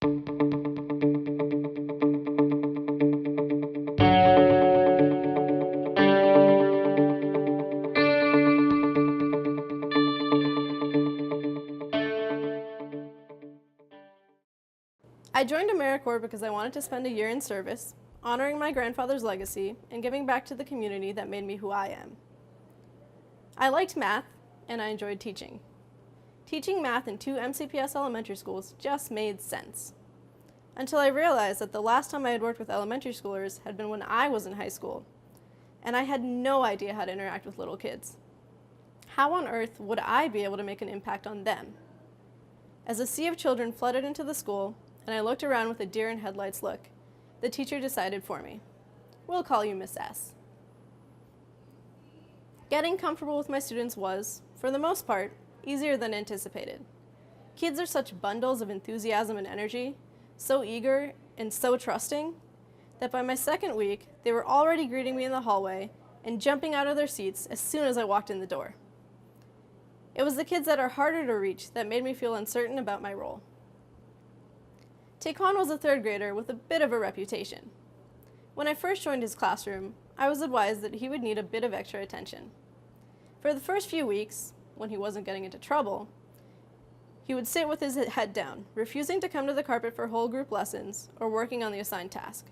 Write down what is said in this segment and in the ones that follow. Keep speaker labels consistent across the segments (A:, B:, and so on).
A: I joined AmeriCorps because I wanted to spend a year in service, honoring my grandfather's legacy and giving back to the community that made me who I am. I liked math, and I enjoyed teaching. Teaching math in 2 MCPS elementary schools just made sense. Until I realized that the last time I had worked with elementary schoolers had been when I was in high school, and I had no idea how to interact with little kids. How on earth would I be able to make an impact on them? As a sea of children flooded into the school, and I looked around with a deer in headlights look, the teacher decided for me. We'll call you Miss S. Getting comfortable with my students was, for the most part, easier than anticipated. Kids are such bundles of enthusiasm and energy, so eager and so trusting, that by my second week, they were already greeting me in the hallway and jumping out of their seats as soon as I walked in the door. It was the kids that are harder to reach that made me feel uncertain about my role. Taekwon was a 3rd grader with a bit of a reputation. When I first joined his classroom, I was advised that he would need a bit of extra attention. For the first few weeks, when he wasn't getting into trouble, he would sit with his head down, refusing to come to the carpet for whole group lessons or working on the assigned task.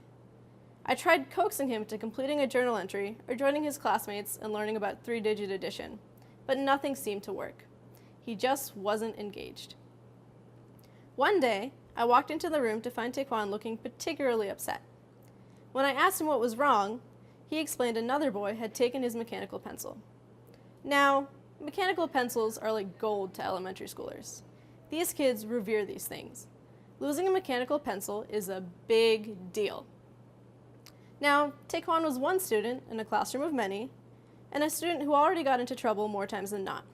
A: I tried coaxing him to completing a journal entry or joining his classmates and learning about 3-digit addition, but nothing seemed to work. He just wasn't engaged. One day, I walked into the room to find Taekwon looking particularly upset. When I asked him what was wrong, he explained another boy had taken his mechanical pencil. Now, mechanical pencils are like gold to elementary schoolers. These kids revere these things. Losing a mechanical pencil is a big deal. Now, Taekwon was one student in a classroom of many, and a student who already got into trouble more times than not.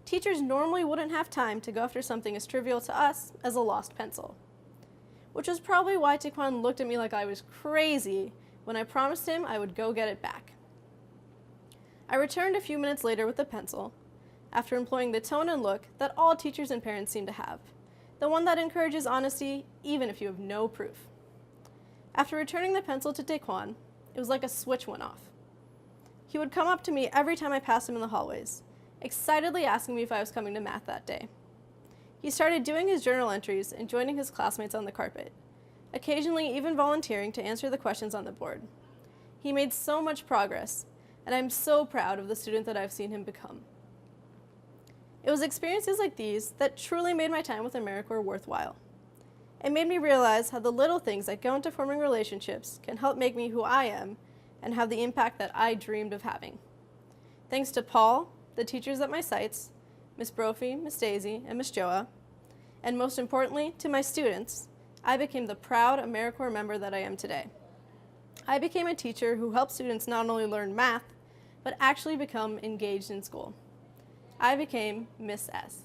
A: Teachers normally wouldn't have time to go after something as trivial to us as a lost pencil, which was probably why Taekwon looked at me like I was crazy when I promised him I would go get it back. I returned a few minutes later with the pencil, after employing the tone and look that all teachers and parents seem to have, the one that encourages honesty even if you have no proof. After returning the pencil to Taekwon, it was like a switch went off. He would come up to me every time I passed him in the hallways, excitedly asking me if I was coming to math that day. He started doing his journal entries and joining his classmates on the carpet, occasionally even volunteering to answer the questions on the board. He made so much progress, and I'm so proud of the student that I've seen him become. It was experiences like these that truly made my time with AmeriCorps worthwhile. It made me realize how the little things that go into forming relationships can help make me who I am and have the impact that I dreamed of having. Thanks to Paul, the teachers at my sites, Miss Brophy, Miss Daisy, and Miss Joa, and most importantly, to my students, I became the proud AmeriCorps member that I am today. I became a teacher who helped students not only learn math, but actually become engaged in school. I became Miss S.